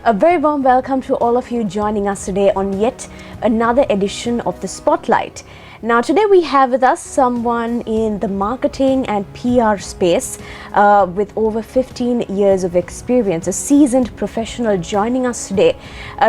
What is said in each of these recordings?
A very warm welcome to all of you joining us today on yet another edition of the Spotlight. Now today we have with us someone in the marketing and PR space with over 15 years of experience, a seasoned professional joining us today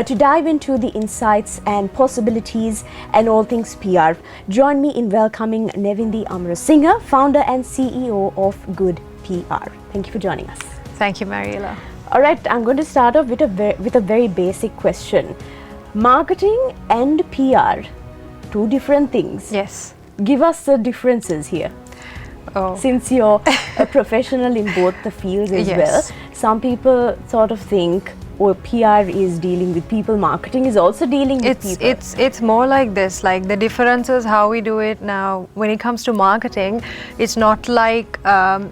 to dive into the insights and possibilities and all things PR. Join me in welcoming Nevindee Amarasinghe, founder and CEO of Good PR. Thank you for joining us. Thank you, Mariela. All right, I'm going to start off with a very basic question. Marketing and PR, two different things. Yes. Give us the differences here. Oh. Since you're a professional in both the fields as well, some people sort of think, oh, PR is dealing with people, marketing is also dealing with people. It's more like this, like the difference is how we do it now. When it comes to marketing, it's not like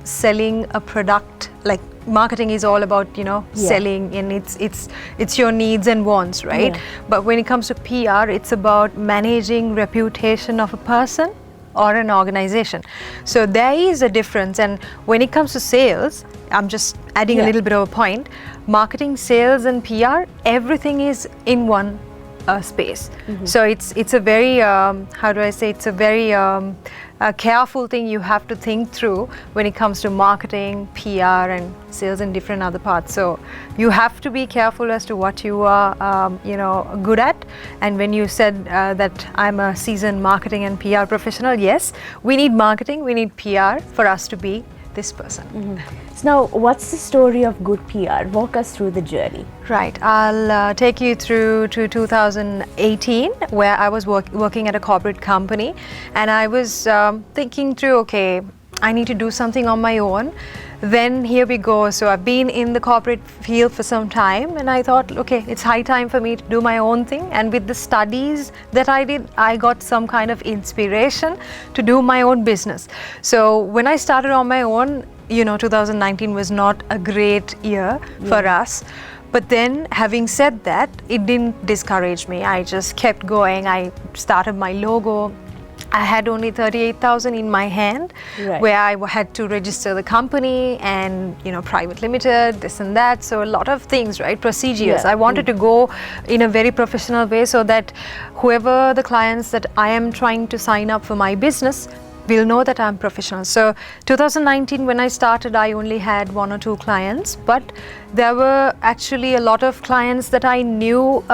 selling a product. Like marketing is all about, selling, and it's your needs and wants, right? Yeah. But when it comes to PR, it's about managing reputation of a person or an organization. So there is a difference, and when it comes to sales, I'm just adding a little bit of a point. Marketing, sales and PR, everything is in one space. Mm-hmm. So it's a very, it's a very careful thing you have to think through when it comes to marketing, PR and sales and different other parts. So you have to be careful as to what you are, good at. And when you said that I'm a seasoned marketing and PR professional, yes, we need marketing, we need PR for us to be this person. Mm-hmm. So now, what's the story of Good PR? Walk us through the journey. Right, I'll take you through to 2018, where I was working at a corporate company, and I was thinking through, okay, I need to do something on my own. Then here we go. So I've been in the corporate field for some time, and I thought, okay, it's high time for me to do my own thing. And with the studies that I did, I got some kind of inspiration to do my own business. So when I started on my own, 2019 was not a great year for us. But then, having said that, it didn't discourage me. I just kept going. I started my logo. I had only 38,000 in my hand, where I had to register the company and, private limited, this and that. So a lot of things, right? Procedures. I wanted to go in a very professional way so that whoever the clients that I am trying to sign up for my business will know that I'm professional. So 2019, when I started, I only had 1 or 2 clients, but there were actually a lot of clients that I knew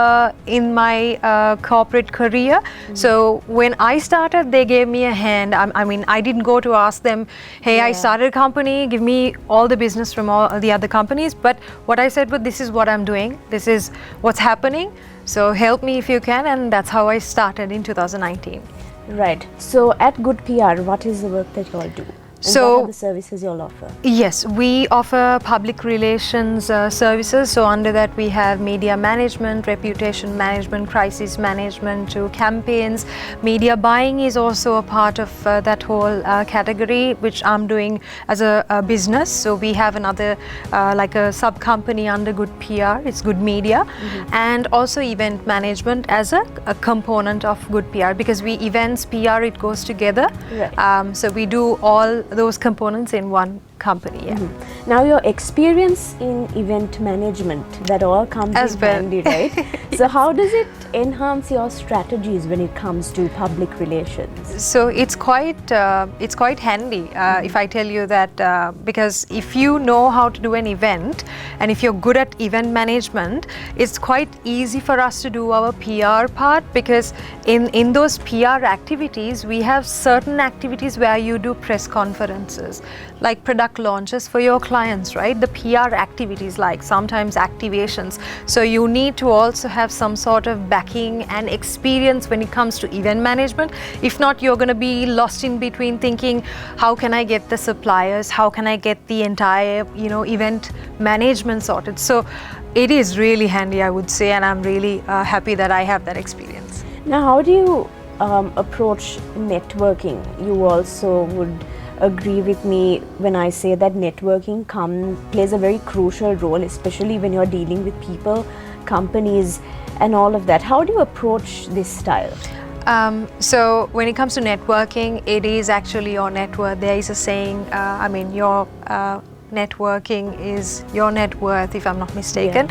in my corporate career. So when I started, they gave me a hand. I didn't go to ask them, hey, I started a company, give me all the business from all the other companies. But what I said was, this is what I'm doing. This is what's happening. So help me if you can. And that's how I started in 2019. Right. So at Good PR, what is the work that you all do? And what are the services you all offer? Yes, we offer public relations services. So under that we have media management, reputation management, crisis management to campaigns. Media buying is also a part of that whole category, which I'm doing as a business. So we have another like a sub company under Good PR, it's Good Media. And also event management as a component of Good PR, because events, PR, it goes together. Right. So we do all those components in one company. Now your experience in event management, that all comes in handy, right? So how does it enhance your strategies when it comes to public relations? So it's quite handy if I tell you that, because if you know how to do an event and if you're good at event management, it's quite easy for us to do our PR part, because in those PR activities we have certain activities where you do press conferences, like product launches for your clients, right? The PR activities, like sometimes activations. So you need to also have some sort of backing and experience when it comes to event management. If not, you're going to be lost in between thinking, how can I get the suppliers? How can I get the entire, event management sorted? So it is really handy, I would say, and I'm really happy that I have that experience. Now, how do you approach networking? You also would agree with me when I say that networking plays a very crucial role, especially when you're dealing with people, companies and all of that. How do you approach this style? So when it comes to networking, it is actually your network. There is a saying, your networking is your net worth, if I'm not mistaken.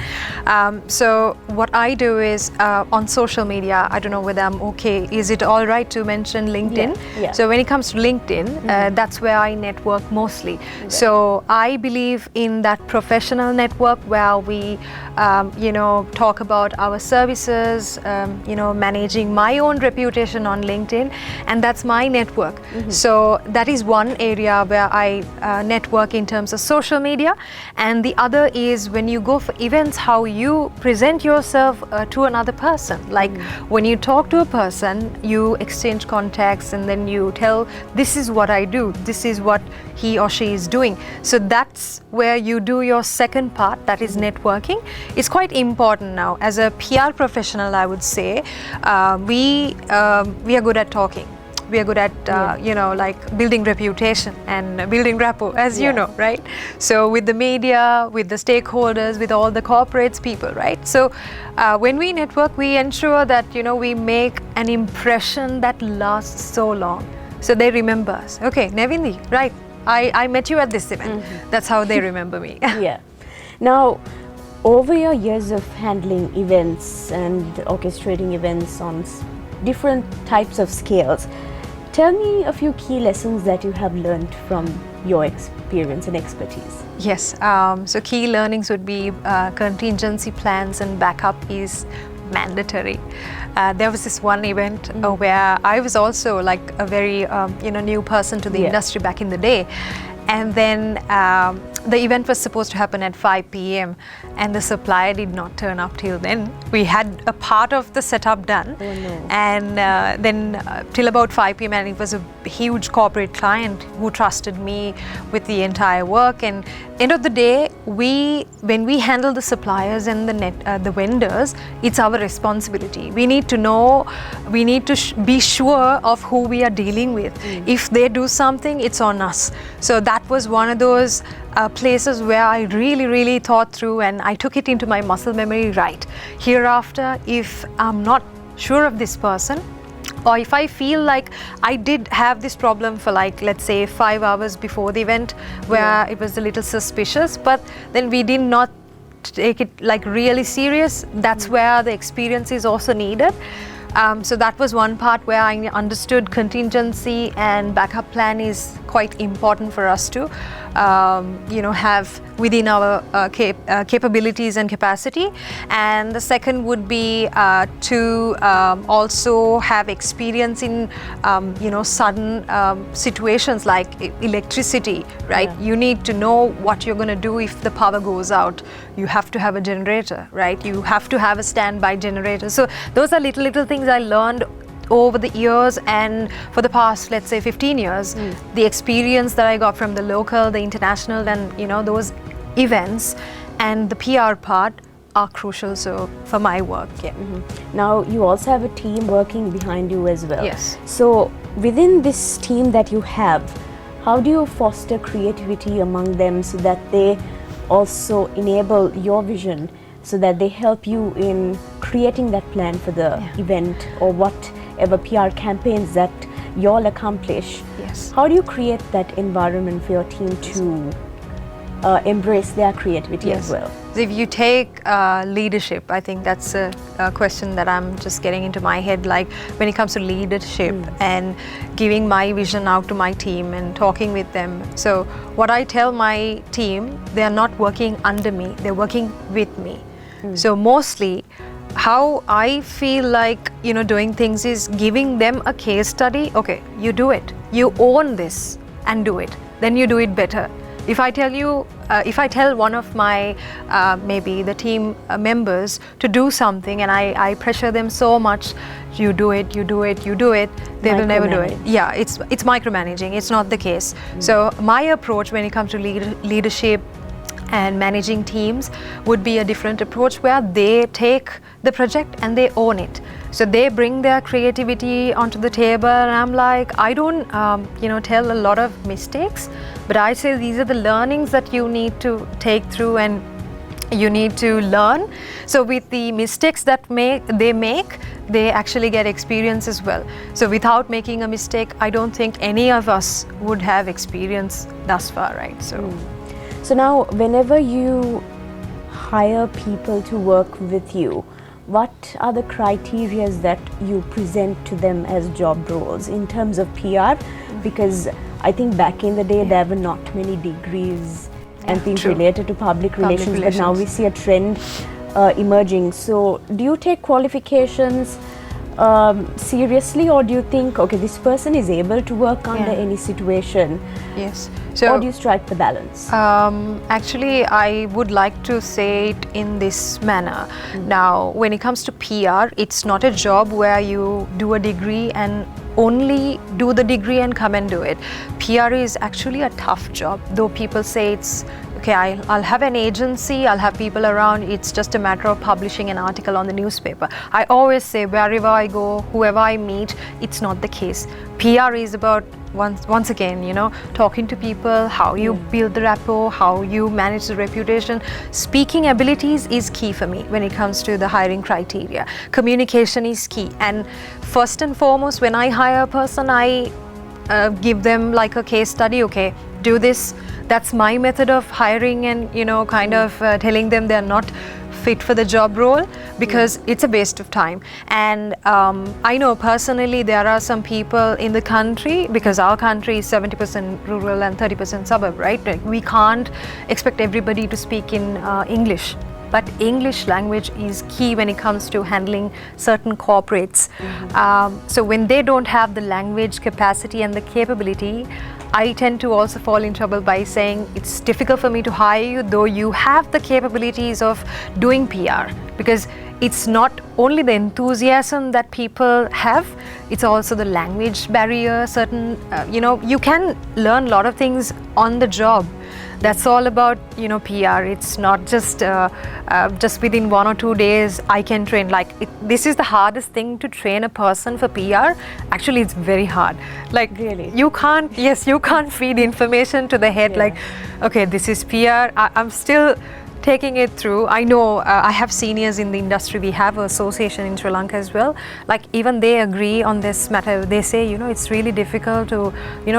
So what I do is on social media, I don't know whether I'm okay. Is it all right to mention LinkedIn? So when it comes to LinkedIn, that's where I network mostly. So I believe in that professional network where we, talk about our services, managing my own reputation on LinkedIn, and that's my network. So that is one area where I network in terms of social media, and the other is when you go for events, how you present yourself to another person. Like when you talk to a person, you exchange contacts and then you tell, this is what I do, this is what he or she is doing. So that's where you do your second part, that is networking. It's quite important now. As a PR professional, I would say, we are good at talking. We are good at, like building reputation and building rapport, as you know, right? So with the media, with the stakeholders, with all the corporates people, right? So when we network, we ensure that, we make an impression that lasts so long. So they remember us. Okay, Nevindee, right? I met you at this event. That's how they remember me. Now, over your years of handling events and orchestrating events on different types of scales, tell me a few key lessons that you have learned from your experience and expertise. Yes, so key learnings would be contingency plans and backup is mandatory. There was this one event where I was also like a very new person to the industry back in the day, and then the event was supposed to happen at 5 p.m. and the supplier did not turn up till then. We had a part of the setup done, and then till about 5 p.m. and it was a huge corporate client who trusted me with the entire work. And end of the day, when we handle the suppliers and the vendors, it's our responsibility. We need to know, we need to be sure of who we are dealing with. If they do something, it's on us. So that was one of those places where I really thought through, and I took it into my muscle memory. Right, hereafter, if I'm not sure of this person, or if I feel like I did have this problem for like, let's say 5 hours before the event where it was a little suspicious, but then we did not take it like really serious, that's where the experience is also needed. So that was one part where I understood contingency and backup plan is quite important for us to have within our capabilities and capacity. And the second would be to also have experience in sudden situations like electricity, right? You need to know what you're going to do if the power goes out. You have to have a generator, right? You have to have a standby generator. So those are little things I learned over the years, and for the past, let's say 15 years, the experience that I got from the local, the international, and those events and the PR part are crucial for my work. Now you also have a team working behind you as well. Yes. So within this team that you have, how do you foster creativity among them so that they also enable your vision, so that they help you in creating that plan for the event or whatever PR campaigns that you all accomplish? How do you create that environment for your team to embrace their creativity as well? So if you take leadership, I think that's a question that I'm just getting into my head, like when it comes to leadership and giving my vision out to my team and talking with them. So what I tell my team, they are not working under me, they're working with me. So mostly how I feel like doing things is giving them a case study. Okay, you do it, you own this and do it, then you do it better. If I tell you, if I tell one of my maybe the team members to do something and I pressure them so much, you do it, they will never do it. Yeah, it's micromanaging. It's not the case. So my approach when it comes to leadership and managing teams would be a different approach where they take the project and they own it. So they bring their creativity onto the table, and I'm like, I don't tell a lot of mistakes, but I say these are the learnings that you need to take through and you need to learn. So with the mistakes that they make, they actually get experience as well. So without making a mistake, I don't think any of us would have experience thus far, right? So now, whenever you hire people to work with you, what are the criteria that you present to them as job roles in terms of PR? Because I think back in the day there were not many degrees and things true. related to public relations, but now we see a trend emerging. So do you take qualifications seriously, or do you think, okay, this person is able to work under any situation? Yes. Or do you strike the balance? Actually, I would like to say it in this manner. Now, when it comes to PR, it's not a job where you do a degree and only do the degree and come and do it. PR is actually a tough job, though people say it's okay, I'll have an agency, I'll have people around, it's just a matter of publishing an article on the newspaper. I always say wherever I go, whoever I meet, it's not the case. PR is about once again, talking to people, how you build the rapport, how you manage the reputation. Speaking abilities is key for me when it comes to the hiring criteria. Communication is key, and first and foremost, when I hire a person, I give them like a case study. Okay, do this. That's my method of hiring, and kind of telling them they're not fit for the job role, because it's a waste of time. And I know personally there are some people in the country, because our country is 70% rural and 30% suburb, right? Like, we can't expect everybody to speak in English. But English language is key when it comes to handling certain corporates. So when they don't have the language capacity and the capability, I tend to also fall in trouble by saying it's difficult for me to hire you, though you have the capabilities of doing PR, because it's not only the enthusiasm that people have, it's also the language barrier. Certain, you can learn a lot of things on the job. That's all about PR. It's not just within 1 or 2 days I can train. This is the hardest thing to train a person for PR. Actually, it's very hard. Like, really, you can't feed information to the head. Like, okay, this is PR. I'm still taking it through. I know I have seniors in the industry. We have an association in Sri Lanka as well. Like, even they agree on this matter. They say it's really difficult to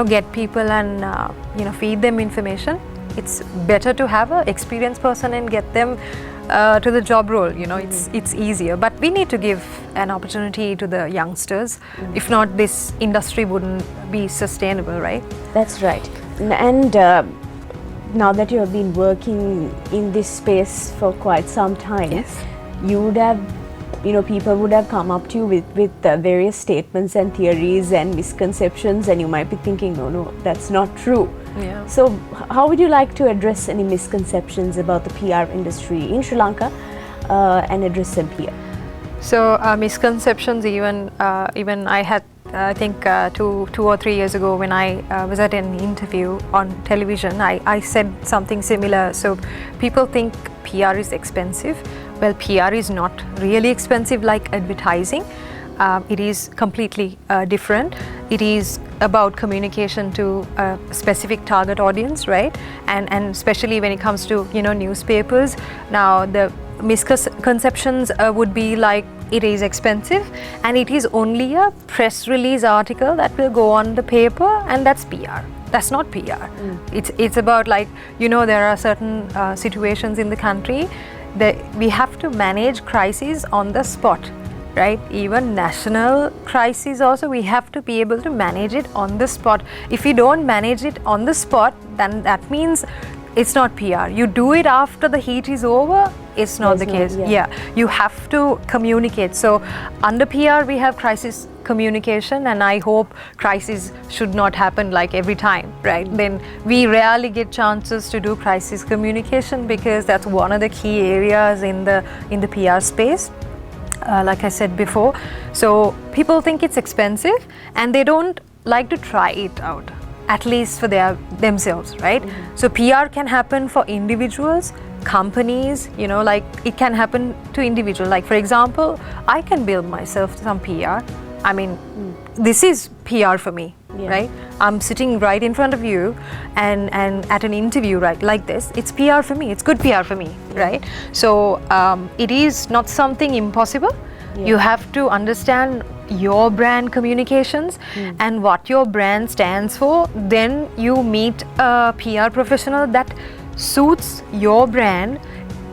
get people and feed them information. It's better to have an experienced person and get them to the job role. It's easier. But we need to give an opportunity to the youngsters. If not, this industry wouldn't be sustainable, right? That's right. And now that you have been working in this space for quite some time, you would have, people would have come up to you with various statements and theories and misconceptions, and you might be thinking, no, that's not true. Yeah. So how would you like to address any misconceptions about the PR industry in Sri Lanka and address them here? So misconceptions, even I had, I think 2 or 3 years ago, when I was at an interview on television, I said something similar. So people think PR is expensive. Well, PR is not really expensive like advertising. It is completely different. It is about communication to a specific target audience, right? And especially when it comes to newspapers. Now, the misconceptions would be like, it is expensive and it is only a press release article that will go on the paper, and that's PR. That's not PR. It's about, like, there are certain situations in the country that we have to manage crises on the spot, right? Even national crises also, we have to be able to manage it on the spot. If we don't manage it on the spot, then that means it's not PR. You do it after the heat is over, it's not the case. You have to communicate. So under PR we have crisis communication, and I hope crisis should not happen like every time, right? Then we rarely get chances to do crisis communication, because that's one of the key areas in the PR space. Like I said before, so people think it's expensive and they don't like to try it out, at least for themselves, right? So PR can happen for individuals, companies, like it can happen to individual. Like, for example, I can build myself some PR. I mean, this is PR for me, right? I'm sitting right in front of you and at an interview, right, like this. It's PR for me. It's good PR for me, right? So it is not something impossible. You have to understand your brand communications and what your brand stands for. Then you meet a PR professional that suits your brand,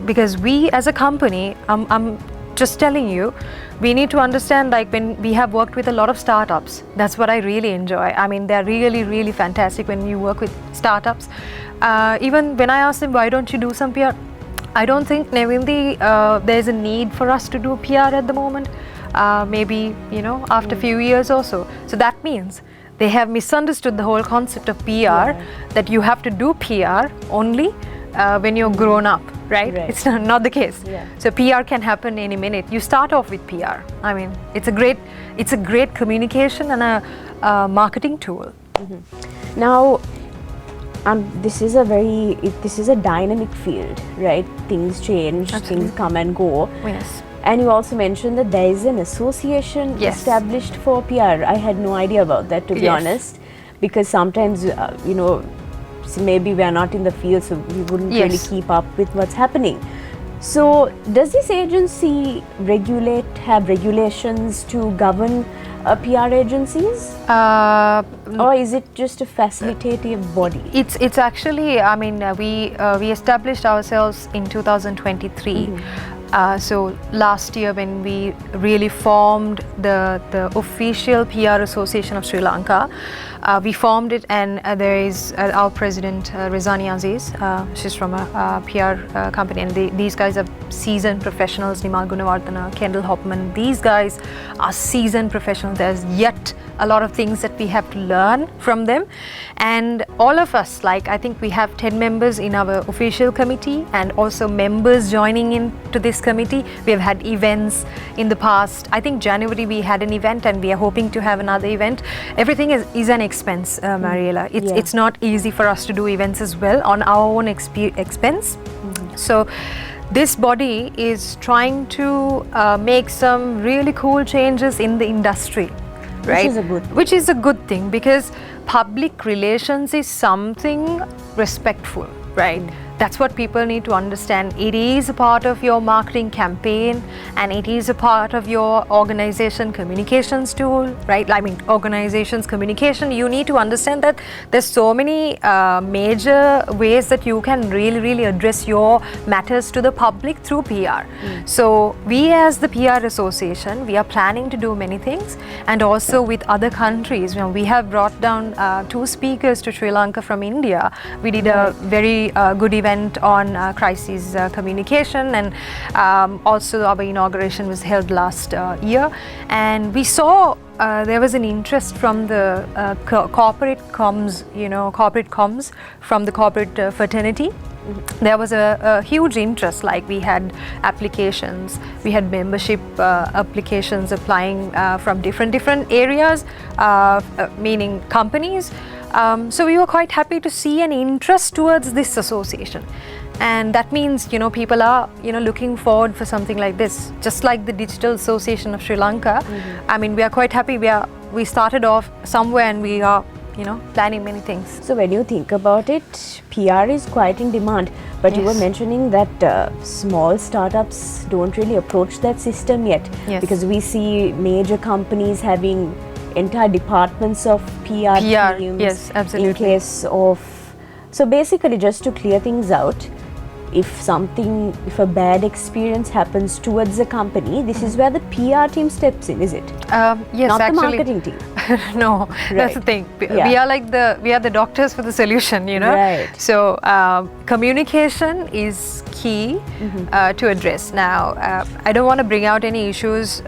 because we as a company, I'm just telling you, we need to understand, like when we have worked with a lot of startups, that's what I really enjoy. I mean, they're really, really fantastic when you work with startups. Even when I ask them, why don't you do some PR? I don't think, Nevindee, there's a need for us to do PR at the moment. Maybe, after a few years or so. So that means they have misunderstood the whole concept of PR, that you have to do PR only when you're grown up, right? It's not the case. So PR can happen any minute. You start off with PR. I mean, it's a great communication and a marketing tool. Now, this is a dynamic field, right? Things change, things come and go. Yes. And you also mentioned that there is an association established for PR. I had no idea about that, to be honest, because sometimes, so maybe we are not in the field, so we wouldn't really keep up with what's happening. So, does this agency have regulations to govern PR agencies? Or is it just a facilitative body? It's actually, I mean, we established ourselves in 2023. So last year, when we really formed the official PR Association of Sri Lanka, we formed it, and there is our president, Rizani Aziz. She's from a PR company, and these guys are seasoned professionals. Nimal Gunawardana, Kendall Hopman, these guys are seasoned professionals. There's yet a lot of things that we have to learn from them, and all of us, like I think we have 10 members in our official committee, and also members joining in to this committee. We have had events in the past. I think January we had an event, and we are hoping to have another event. Everything is an expense, Mariela. It's not easy for us to do events as well on our own expense. So this body is trying to make some really cool changes in the industry, right? Which is a good thing, because public relations is something respectful, right? That's what people need to understand. It is a part of your marketing campaign, and it is a part of your organization communications tool, right? I mean, organizations communication, you need to understand that there's so many major ways that you can really address your matters to the public through PR. So we as the PR Association, we are planning to do many things, and also with other countries. We have brought down 2 speakers to Sri Lanka from India. We did a very good event on crisis communication, and also our inauguration was held last year, and we saw there was an interest from the corporate comms, from the corporate fraternity. There was a huge interest. Like we had applications, we had membership applications applying from different areas, meaning companies. So we were quite happy to see an interest towards this association, and that means people are looking forward for something like this, just like the Digital Association of Sri Lanka. I mean, we are quite happy. We started off somewhere, and we are planning many things. So when you think about it, PR is quite in demand, but you were mentioning that small startups don't really approach that system yet, because we see major companies having entire departments of PR teams. Yes, absolutely. In case of, so basically, just to clear things out, if a bad experience happens towards a company, this is where the PR team steps in, is it? Yes, not actually, the marketing team. No, that's the thing. We are the doctors for the solution, Right. So communication is key to address. Now, I don't want to bring out any issues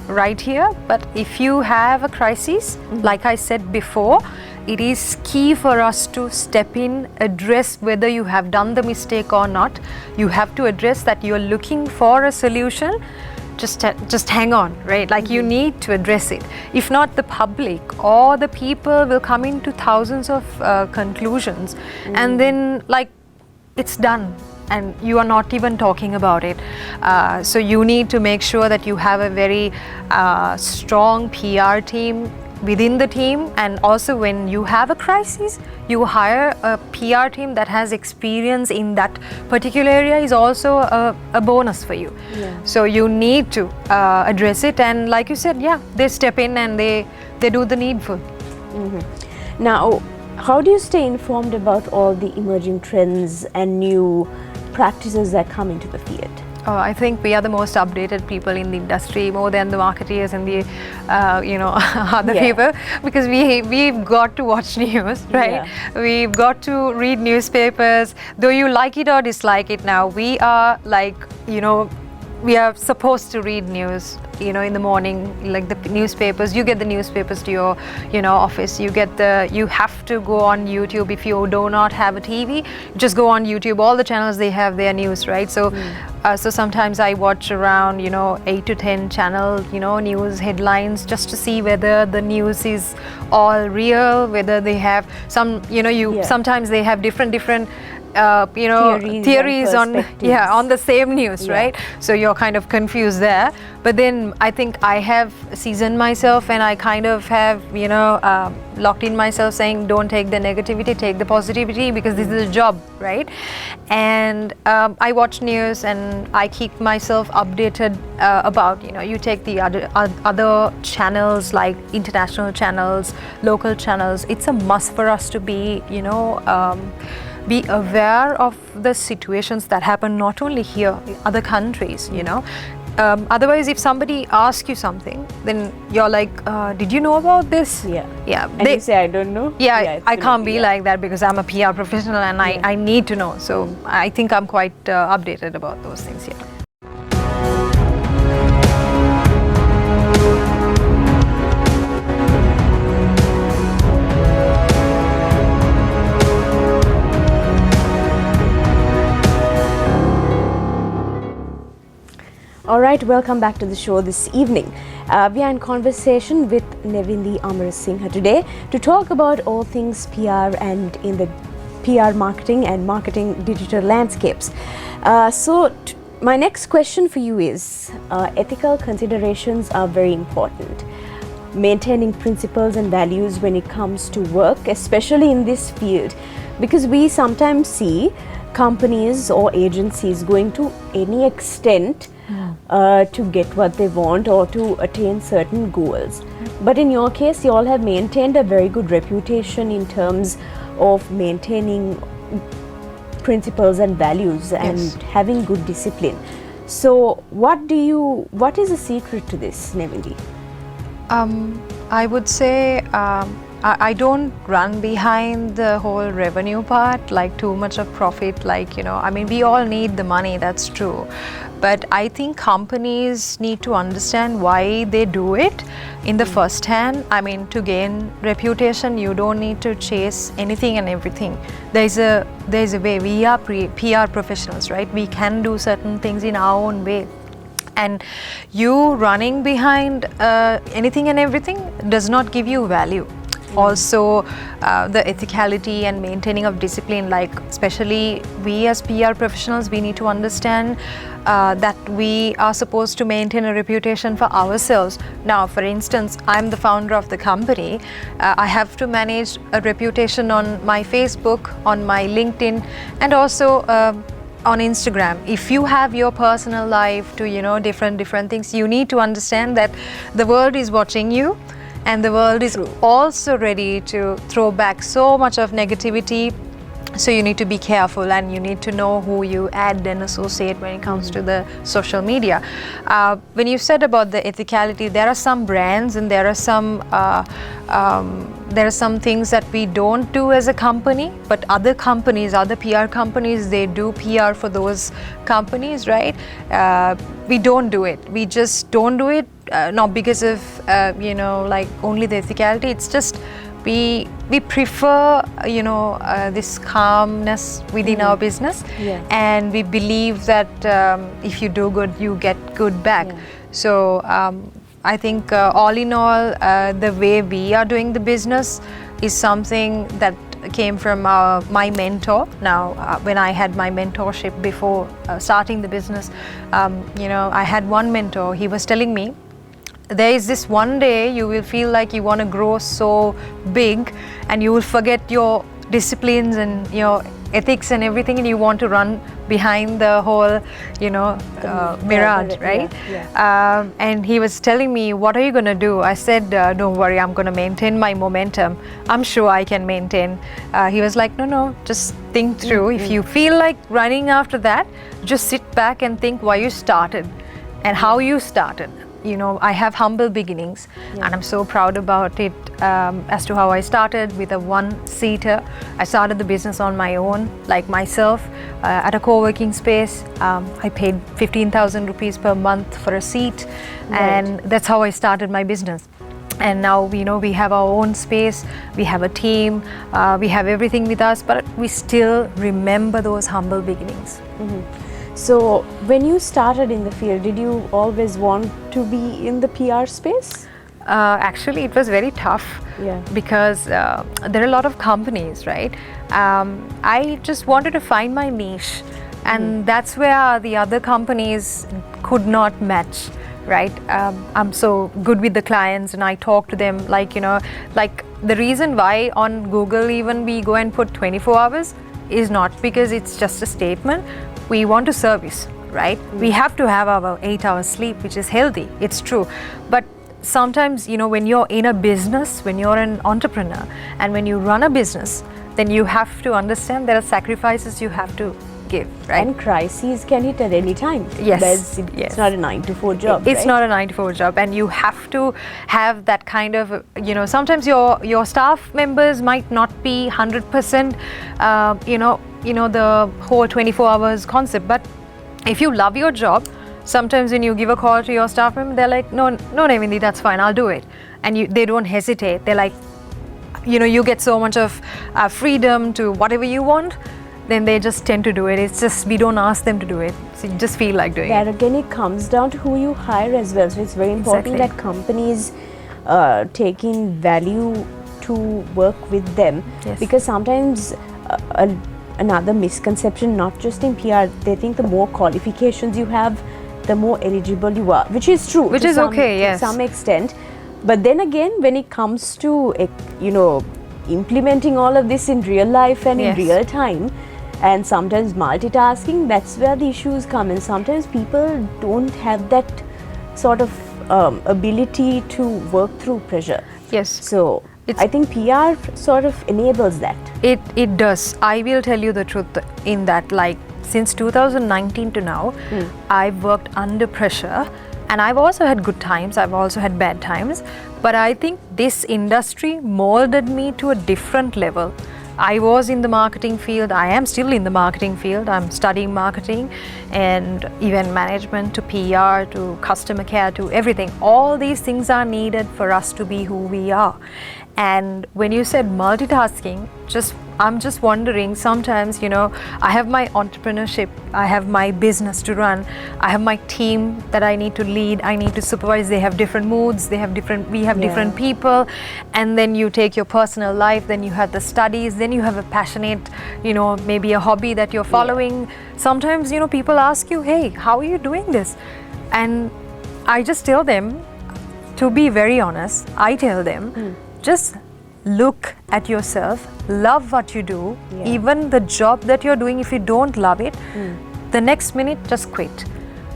right here, but if you have a crisis, like I said before, it is key for us to step in, address whether you have done the mistake or not. You have to address that you're looking for a solution. Just hang on, right? Like you need to address it. If not, the public or the people will come into thousands of conclusions, and then like it's done, and you are not even talking about it. So you need to make sure that you have a very strong PR team within the team, and also when you have a crisis, you hire a PR team that has experience in that particular area is also a bonus for you. So you need to address it, and like you said, they step in and they do the needful. Now, How do you stay informed about all the emerging trends and new practices that come into the field? I think we are the most updated people in the industry, more than the marketeers and the, other people, because we've got to watch news, right? Yeah. We've got to read newspapers. Though you like it or dislike it now, we are like, we are supposed to read news, in the morning, like the newspapers. You get the newspapers to your, office. You have to go on YouTube. If you do not have a TV, just go on YouTube. All the channels, they have their news, right? So, so sometimes I watch around, 8 to 10 channel, news headlines, just to see whether the news is all real, whether they have some, sometimes they have different theories on the same news, right? So you're kind of confused there. But then I think I have seasoned myself, and I kind of have locked in myself, saying don't take the negativity, take the positivity, because this is a job, right? And I watch news and I keep myself updated about, you take the other channels, like international channels, local channels. It's a must for us to be be aware of the situations that happen not only here, in other countries, Otherwise, if somebody asks you something, then you're like, did you know about this? Yeah. And you say, I don't know? I can't be like that, because I'm a PR professional and I need to know. So I think I'm quite updated about those things, All right, welcome back to the show this evening. We are in conversation with Nevindee Amarasinghe today to talk about all things PR and in the PR marketing and marketing digital landscapes. My next question for you is, ethical considerations are very important. Maintaining principles and values when it comes to work, especially in this field, because we sometimes see companies or agencies going to any extent to get what they want or to attain certain goals. But in your case, you all have maintained a very good reputation in terms of maintaining principles and values and having good discipline. So what is the secret to this, Nevindee? I would say I don't run behind the whole revenue part, like too much of profit, we all need the money, that's true. But I think companies need to understand why they do it in the first hand. To gain reputation, you don't need to chase anything and everything. There's a way. We are PR professionals, right? We can do certain things in our own way. And you running behind anything and everything does not give you value. Also, the ethicality and maintaining of discipline, like especially we as PR professionals, we need to understand that we are supposed to maintain a reputation for ourselves. Now, for instance, I'm the founder of the company. I have to manage a reputation on my Facebook, on my LinkedIn, and also on Instagram. If you have your personal life to different things, you need to understand that the world is watching you, and the world is also ready to throw back so much of negativity. So you need to be careful, and you need to know who you add and associate when it comes to the social media. When you said about the ethicality, there are some brands and there are some things that we don't do as a company, but other companies, other PR companies, they do PR for those companies, right? We don't do it. We just don't do it, not because of only the ethicality. It's just we prefer this calmness within our business, and we believe that if you do good, you get good back. So I think all in all, the way we are doing the business is something that came from my mentor. Now, when I had my mentorship before starting the business, I had one mentor. He was telling me, there is this one day you will feel like you want to grow so big, and you will forget your disciplines and your ethics and everything, and you want to run behind the whole, mirage, yeah, right? yeah. And he was telling me, what are you going to do? I said, don't worry, I'm going to maintain my momentum. I'm sure I can maintain. He was like, no, just think through. If you feel like running after that, just sit back and think why you started and how you started. I have humble beginnings, and I'm so proud about it as to how I started with a one-seater. I started the business on my own, like myself, at a co-working space. I paid 15,000 rupees per month for a seat, and that's how I started my business. And now, we have our own space, we have a team, we have everything with us, but we still remember those humble beginnings. So, when you started in the field, did you always want to be in the PR space? Actually, it was very tough because there are a lot of companies, right? I just wanted to find my niche, and that's where the other companies could not match, right? I'm so good with the clients, and I talk to them like the reason why on Google even we go and put 24 hours is not because it's just a statement. We want to service, right? We have to have our 8 hours sleep, which is healthy. It's true. But sometimes, when you're in a business, when you're an entrepreneur, and when you run a business, then you have to understand there are sacrifices you have to give, right? And crises can hit at any time. Yes. It's not a 9-to-4 job. It's right? not a 9-to-4 job, and you have to have that kind of, sometimes your staff members might not be 100%, the whole 24 hours concept. But if you love your job, sometimes when you give a call to your staff member, they're like, no, Nevindee, that's fine, I'll do it. And they don't hesitate. They're like, you get so much of freedom to whatever you want, then they just tend to do it. It's just, we don't ask them to do it. So you just feel like doing it. That again, it comes down to who you hire as well. So it's very important that companies take in value to work with them. Yes. Because sometimes another misconception, not just in PR, they think the more qualifications you have, the more eligible you are, which is true. Which is okay, yes. To some extent. But then again, when it comes to, implementing all of this in real life and in real time, and sometimes multitasking, that's where the issues come. And sometimes people don't have that sort of ability to work through pressure. Yes. So I think PR sort of enables that. It does. I will tell you the truth in that, like, since 2019 to now, I've worked under pressure, and I've also had good times, I've also had bad times, but I think this industry molded me to a different level. I was in the marketing field, I am still in the marketing field, I'm studying marketing and event management to PR to customer care to everything. All these things are needed for us to be who we are. And when you said multitasking, I'm just wondering sometimes, I have my entrepreneurship, I have my business to run, I have my team that I need to lead, I need to supervise, they have different moods, we have different people, and then you take your personal life, then you have the studies, then you have a passionate, maybe a hobby that you're following. Sometimes, people ask you, hey, how are you doing this? And I just tell them, to be very honest, I tell them, just look at yourself, love what you do, even the job that you're doing, if you don't love it, the next minute just quit.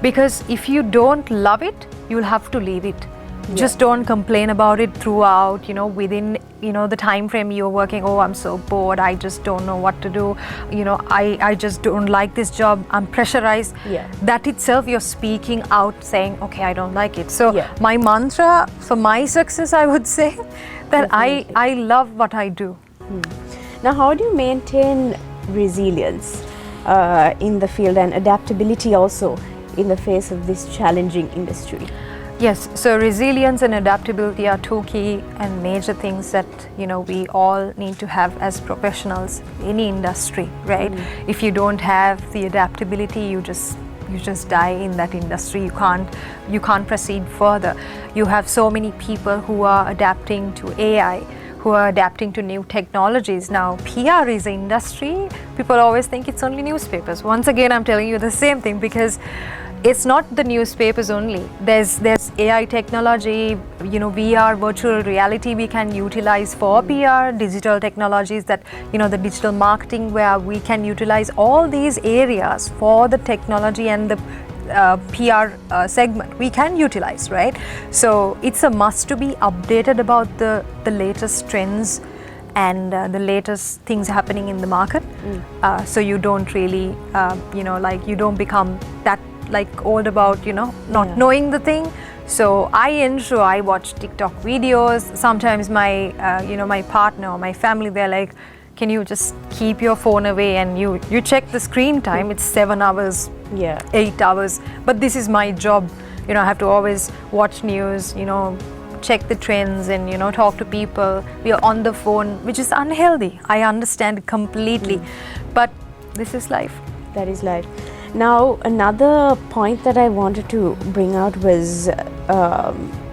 Because if you don't love it, you'll have to leave it. Just don't complain about it throughout, within, the time frame you're working. Oh, I'm so bored, I just don't know what to do, I just don't like this job, I'm pressurized. That itself, you're speaking out saying, okay, I don't like it. So my mantra for my success, I would say that I love what I do. Now, how do you maintain resilience in the field and adaptability also in the face of this challenging industry? Yes, so resilience and adaptability are two key and major things that we all need to have as professionals in any industry, right? If you don't have the adaptability, you just die in that industry. You can't proceed further. You have so many people who are adapting to AI, who are adapting to new technologies. Now, PR is an industry. People always think it's only newspapers. Once again, I'm telling you the same thing, because it's not the newspapers only. There's AI technology, VR, virtual reality we can utilize for PR, digital technologies that, the digital marketing where we can utilize all these areas for the technology and the PR segment we can utilize, right? So it's a must to be updated about the latest trends and the latest things happening in the market. So you don't really, you don't become that old about, not knowing the thing. So I ensure I watch TikTok videos. Sometimes my, my partner or my family, they're like, can you just keep your phone away and you check the screen time, it's 7 hours, 8 hours. But this is my job. I have to always watch news, check the trends and, talk to people. We are on the phone, which is unhealthy. I understand completely. But this is life. That is life. Now, another point that I wanted to bring out was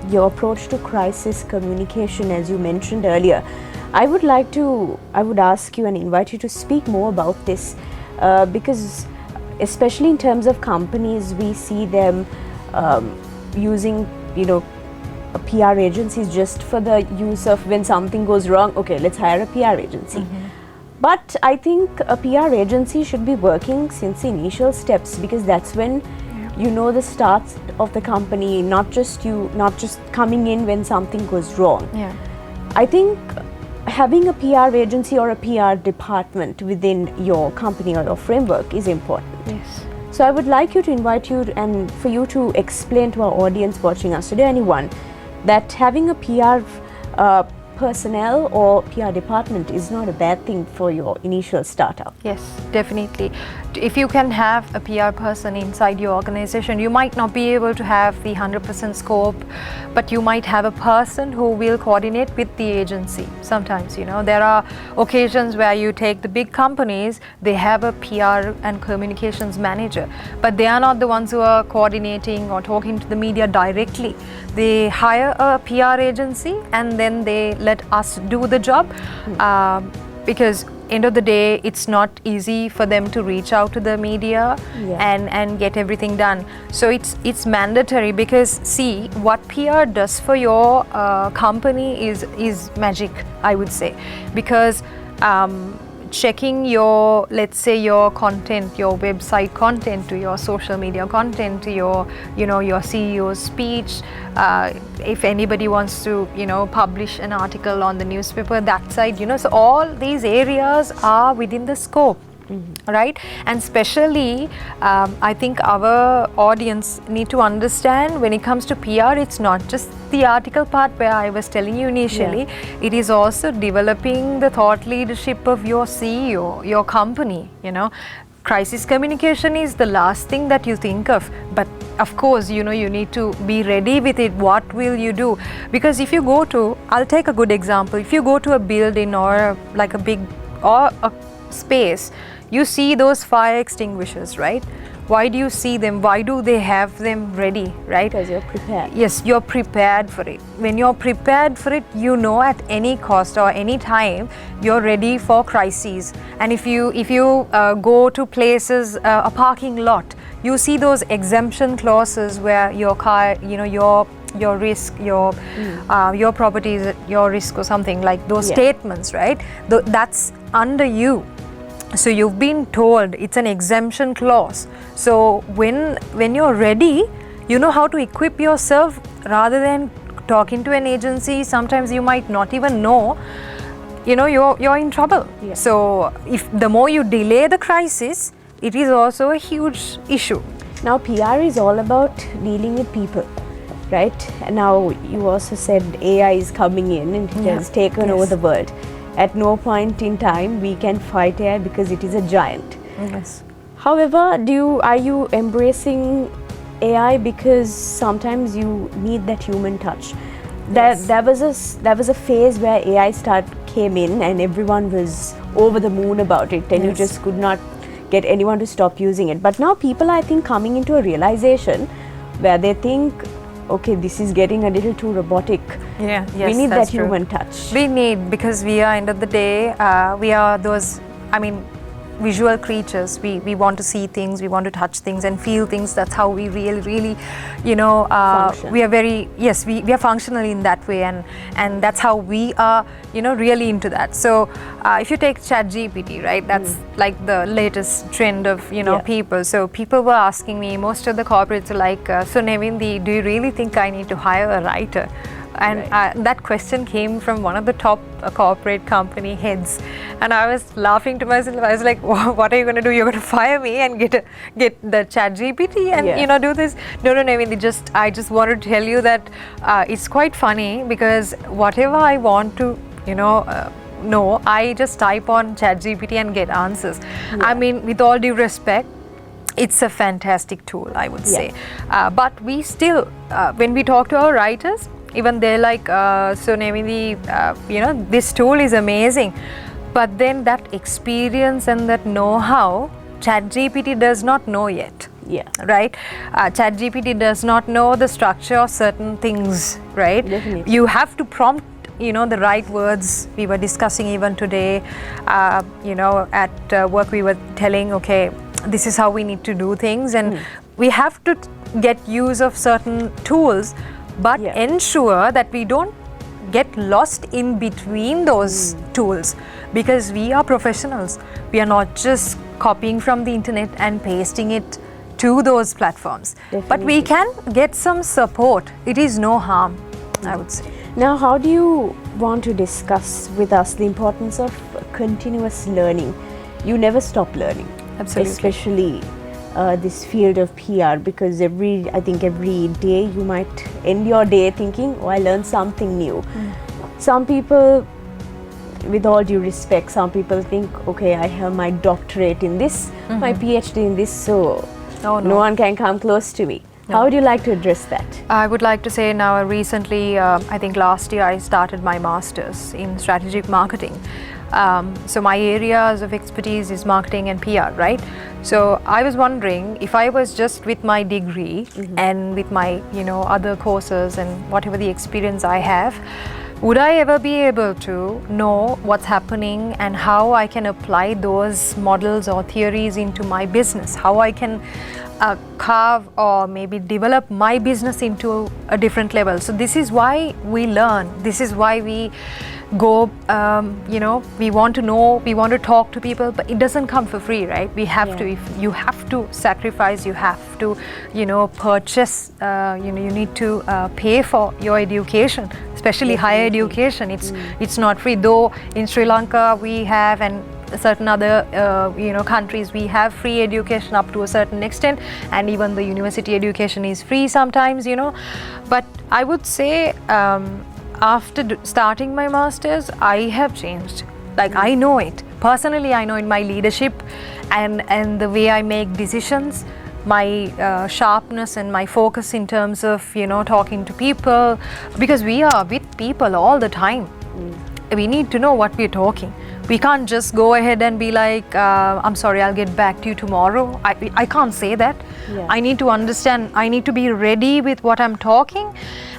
your approach to crisis communication, as you mentioned earlier. I would ask you and invite you to speak more about this because especially in terms of companies, we see them using, PR agencies just for the use of when something goes wrong, okay, let's hire a PR agency. But I think a PR agency should be working since the initial steps because that's when the starts of the company, not just coming in when something goes wrong. I think having a PR agency or a PR department within your company or your framework is important. So I would like you to invite you and for you to explain to our audience watching us today, anyone, that having a PR personnel or PR department is not a bad thing for your initial startup. Yes, definitely. If you can have a PR person inside your organization, you might not be able to have the 100% scope, but you might have a person who will coordinate with the agency. Sometimes, there are occasions where you take the big companies, they have a PR and communications manager, but they are not the ones who are coordinating or talking to the media directly. They hire a PR agency and then they let us do the job because end of the day it's not easy for them to reach out to the media and get everything done. So it's mandatory because see what PR does for your company is magic, I would say, because checking your, let's say, your content, your website content to your social media content to your your CEO's speech, if anybody wants to publish an article on the newspaper, that side, so all these areas are within the scope. Right? And especially I think our audience need to understand when it comes to PR, it's not just the article part where I was telling you initially, it is also developing the thought leadership of your CEO, your company. Crisis communication is the last thing that you think of, but of course, you need to be ready with it. What will you do? Because if you go to, I'll take a good example, if you go to a building or like a big or a space, you see those fire extinguishers, right? Why do you see them? Why do they have them ready, right? Because you're prepared. Yes, you're prepared for it. When you're prepared for it, at any cost or any time, you're ready for crises. And if you go to places, a parking lot, you see those exemption clauses where your car, your risk, your property is at your risk or something like those statements, right? That's under you. So you've been told it's an exemption clause. So when you're ready, you know how to equip yourself rather than talking to an agency. Sometimes you might not even know, you're in trouble. So if the more you delay the crisis, it is also a huge issue. Now PR is all about dealing with people, right? And now you also said AI is coming in and it has taken over the world. At no point in time we can fight AI because it is a giant. Yes. However, are you embracing AI because sometimes you need that human touch? There was a phase where AI came in and everyone was over the moon about it, and you just could not get anyone to stop using it. But now people are, I think, coming into a realization where they think, okay, this is getting a little too robotic. We need that human touch. We need, because we are, end of the day, we are those, visual creatures. We want to see things, we want to touch things and feel things. That's how we really, Function. we are very, yes, we are functional in that way, and that's how we are, really into that. So if you take ChatGPT, right, that's like the latest trend of, people. So people were asking me, most of the corporates are like, so Nevindee, do you really think I need to hire a writer? And that question came from one of the top corporate company heads, and I was laughing to myself. I was like, "What are you going to do? You're going to fire me and get the ChatGPT and do this?" No, Nevindee. I just wanted to tell you that it's quite funny, because whatever I want to, know, I just type on ChatGPT and get answers. I mean, with all due respect, it's a fantastic tool, I would say. But we still, when we talk to our writers, even they're like, so Nevindee, this tool is amazing. But then that experience and that know-how, ChatGPT does not know yet. Yeah. Right? ChatGPT does not know the structure of certain things, right? Definitely. You have to prompt, the right words. We were discussing even today, at work we were telling, okay, this is how we need to do things, and we have to get use of certain tools, but ensure that we don't get lost in between those tools, because we are professionals. We are not just copying from the internet and pasting it to those platforms. Definitely. But we can get some support. It is no harm, I would say. Now, how do you want to discuss with us the importance of continuous learning? You never stop learning. Absolutely. Especially this field of PR, because I think every day you might end your day thinking, oh, I learned something new. Some people, with all due respect, some people think, okay, I have my doctorate in this, my PhD in this, so no one can come close to me. How would you like to address that? I would like to say now, recently, I think last year I started my master's in strategic marketing. So my areas of expertise is marketing and PR, right? So I was wondering, if I was just with my degree and with my, other courses and whatever the experience I have, would I ever be able to know what's happening and how I can apply those models or theories into my business? How I can carve or maybe develop my business into a different level. So this is why we learn. This is why we go, we want to know, we want to talk to people, but it doesn't come for free, right? We have to, if you have to sacrifice, you have to, purchase, you need to pay for your education, especially higher education. It's not free, though in Sri Lanka we have, and certain other countries we have free education up to a certain extent, and even the university education is free sometimes, but I would say after starting my masters, I have changed. Like, I know it personally. I know in my leadership and the way I make decisions, my sharpness and my focus in terms of talking to people, because we are with people all the time. We need to know what we're talking. We can't just go ahead and be like, I'm sorry, I'll get back to you tomorrow. I can't say that. I need to understand. I need to be ready with what I'm talking,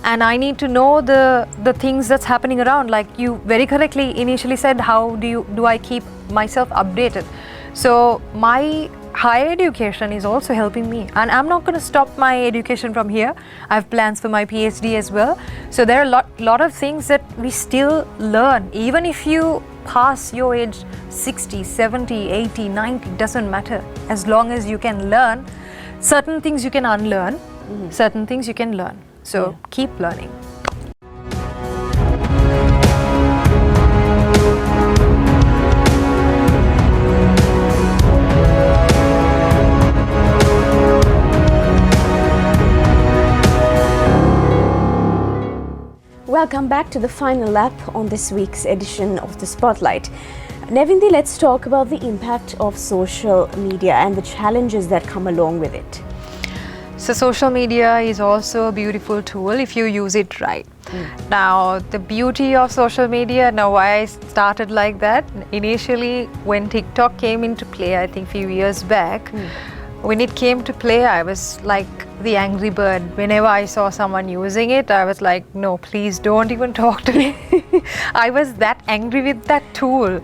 and I need to know the things that's happening around. Like you very correctly initially said, how do I keep myself updated? So my higher education is also helping me, and I'm not going to stop my education from here. I have plans for my PhD as well. So there are a lot of things that we still learn. Even if you pass your age 60, 70, 80, 90, doesn't matter. As long as you can learn, certain things you can unlearn, certain things you can learn. So keep learning. Welcome back to the final lap on this week's edition of the Spotlight. Nevindee, let's talk about the impact of social media and the challenges that come along with it. So social media is also a beautiful tool if you use it right. Now, the beauty of social media, now why I started like that, initially when TikTok came into play, I think a few years back, when it came to play, I was like the angry bird. Whenever I saw someone using it, I was like, no, please don't even talk to me. I was that angry with that tool.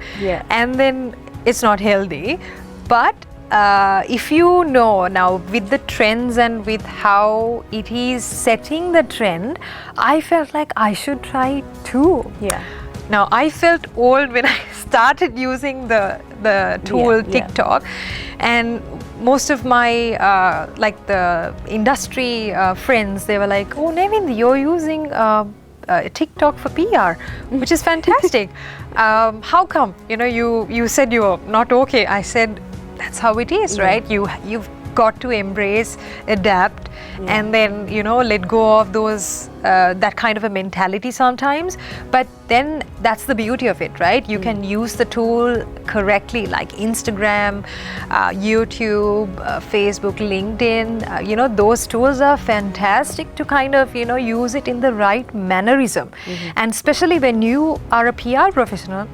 And then it's not healthy. But if you know now with the trends and with how it is setting the trend, I felt like I should try it too. Yeah. Now I felt old when I started using the tool TikTok, and most of my like the industry friends, they were like, "Oh, Nevindee, you're using TikTok for PR, which is fantastic. How come? You know, you said you're not okay." I said, "That's how it is, right? You've got to embrace, adapt, and then, you know, let go of those that kind of a mentality sometimes. But then that's the beauty of it, right? You can use the tool correctly, like Instagram, YouTube, Facebook, LinkedIn. You know, those tools are fantastic to kind of, you know, use it in the right mannerism. And especially when you are a PR professional,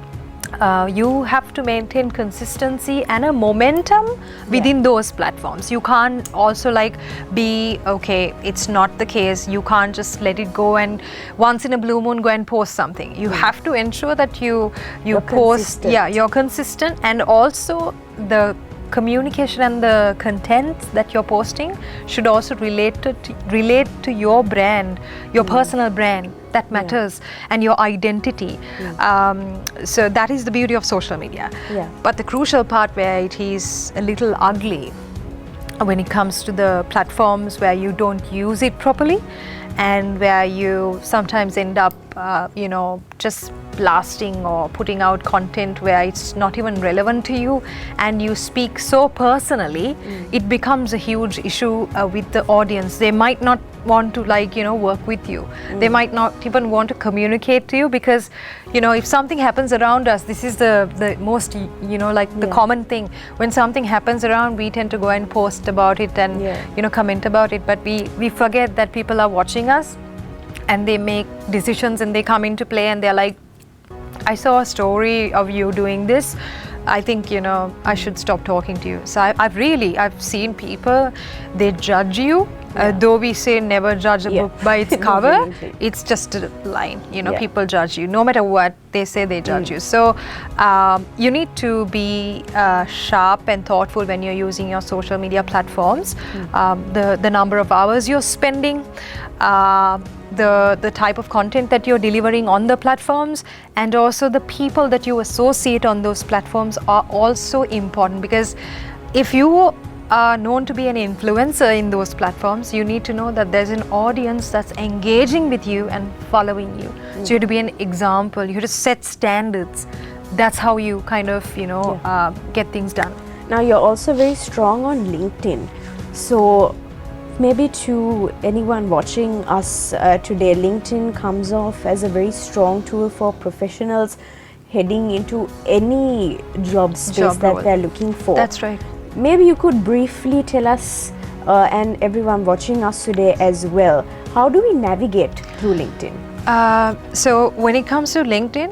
you have to maintain consistency and a momentum within those platforms. You can't also like be, okay, it's not the case. You can't just let it go and once in a blue moon go and post something. You have to ensure that you're post, you're consistent, and also the communication and the content that you're posting should also relate to your brand, your personal brand. That matters, and your identity. So that is the beauty of social media. But the crucial part where it is a little ugly when it comes to the platforms where you don't use it properly, and where you sometimes end up you know, just blasting or putting out content where it's not even relevant to you, and you speak so personally, it becomes a huge issue with the audience. They might not want to, like, you know, work with you. They might not even want to communicate to you, because, you know, if something happens around us, this is the most, you know, like the common thing. When something happens around, we tend to go and post about it and you know, comment about it, but we forget that people are watching us, and they make decisions and they come into play, and they're like, "I saw a story of you doing this. I think, you know, I should stop talking to you." So I've seen people, they judge you. Though we say never judge a book by its cover, it's just a line. You know, people judge you. No matter what they say, they judge you. So you need to be sharp and thoughtful when you're using your social media platforms. The number of hours you're spending, the type of content that you're delivering on the platforms, and also the people that you associate on those platforms are also important, because if you are known to be an influencer in those platforms, you need to know that there's an audience that's engaging with you and following you. So you have to be an example, you have to set standards. That's how you kind of, you know, get things done. Now you're also very strong on LinkedIn. So maybe to anyone watching us today, LinkedIn comes off as a very strong tool for professionals heading into any job space that they're looking for. That's right. Maybe you could briefly tell us and everyone watching us today as well, how do we navigate through LinkedIn? So when it comes to LinkedIn,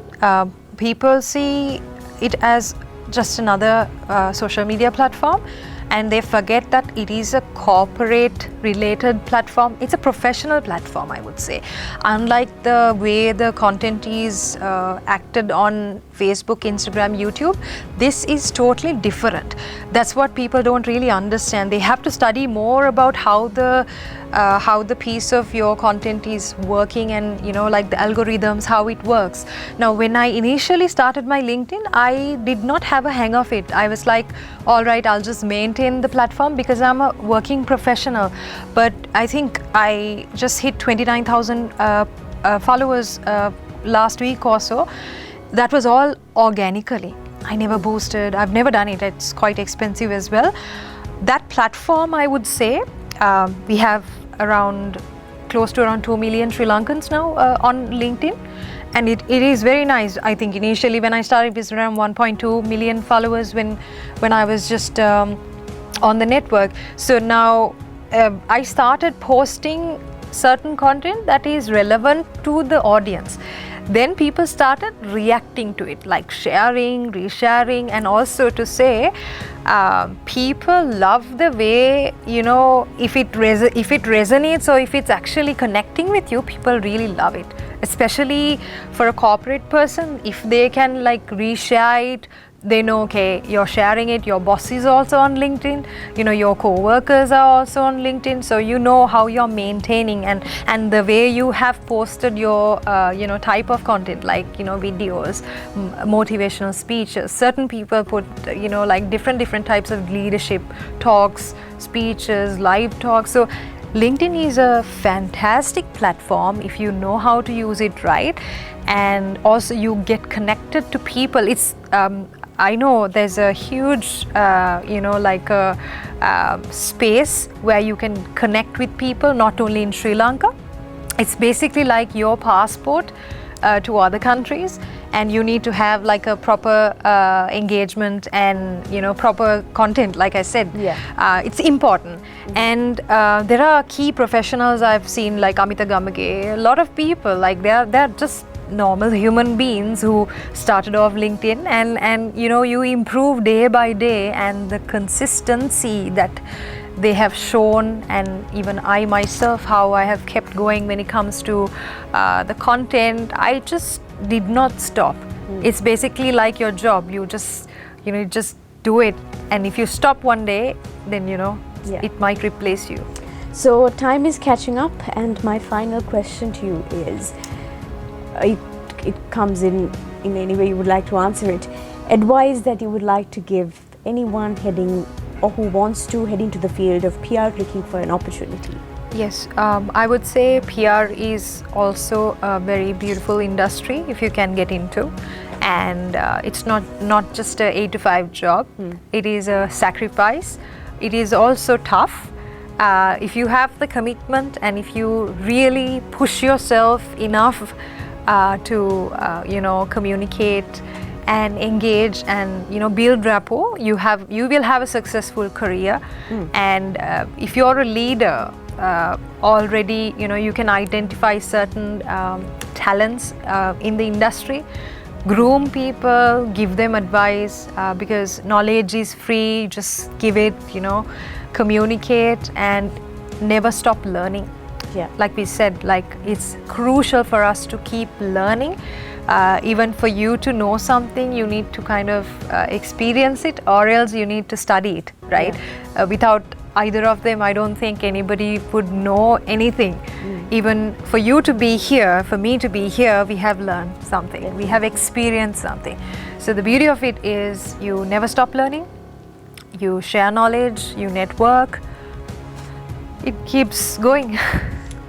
people see it as just another social media platform, and they forget that it is a corporate related platform. It's a professional platform, I would say. Unlike the way the content is acted on Facebook, Instagram, YouTube, this is totally different. That's what people don't really understand. They have to study more about how the piece of your content is working, and, you know, like the algorithms, how it works. Now, when I initially started my LinkedIn, I did not have a hang of it. I was like, all right, I'll just maintain the platform because I'm a working professional. But I think I just hit 29,000 followers last week or so. That was all organically. I never boosted, I've never done it. It's quite expensive as well. That platform, I would say, we have close to around 2 million Sri Lankans now on LinkedIn, and it is very nice. I think initially when I started, it was around 1.2 million followers when I was just on the network. So now I started posting certain content that is relevant to the audience. Then people started reacting to it, like sharing, resharing, and also to say people love the way, you know, if it resonates or if it's actually connecting with you, people really love it. Especially for a corporate person, if they can like reshare it they know, okay, you're sharing it, your boss is also on LinkedIn, you know, your co-workers are also on LinkedIn, so you know how you're maintaining, and the way you have posted your you know, type of content, like, you know, videos, motivational speeches. Certain people put, you know, like different types of leadership talks, speeches, live talks. So LinkedIn is a fantastic platform if you know how to use it right, and also you get connected to people. It's I know there's a huge you know, like a space where you can connect with people, not only in Sri Lanka. It's basically like your passport to other countries, and you need to have like a proper engagement and, you know, proper content, like I said. Yeah. It's important. And there are key professionals I've seen, like Amita Gamage, a lot of people, like they're just normal human beings who started off LinkedIn, and you know, you improve day by day, and the consistency that they have shown, and even I myself, how I have kept going when it comes to the content. I just did not stop. It's basically like your job. You just, you know, just do it, and if you stop one day, then, you know, Yeah. it might replace you. So time is catching up, and my final question to you is, it comes in any way you would like to answer it. Advice that you would like to give anyone heading, or who wants to head into the field of PR looking for an opportunity. Yes, I would say PR is also a very beautiful industry if you can get into, and it's not just a 8 to 5 job. It is a sacrifice. It is also tough. If you have the commitment, and if you really push yourself enough to you know, communicate and engage and, you know, build rapport, you will have a successful career. And if you're a leader already, you know, you can identify certain talents in the industry, groom people, give them advice, because knowledge is free. Just give it, you know, communicate, and never stop learning. Yeah. Like we said, like, it's crucial for us to keep learning. Even for you to know something, you need to kind of experience it, or else you need to study it, right? Without either of them, I don't think anybody would know anything. Even for you to be here, for me to be here, we have learned something, we have experienced something. So the beauty of it is, you never stop learning, you share knowledge, you network, it keeps going.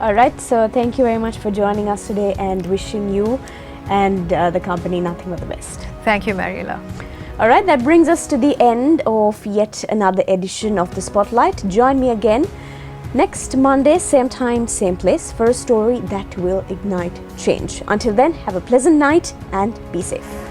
All right, so thank you very much for joining us today, and wishing you and the company nothing but the best. Thank you, Mariela. All right, that brings us to the end of yet another edition of The Spotlight. Join me again next Monday, same time, same place, for a story that will ignite change. Until then, have a pleasant night and be safe.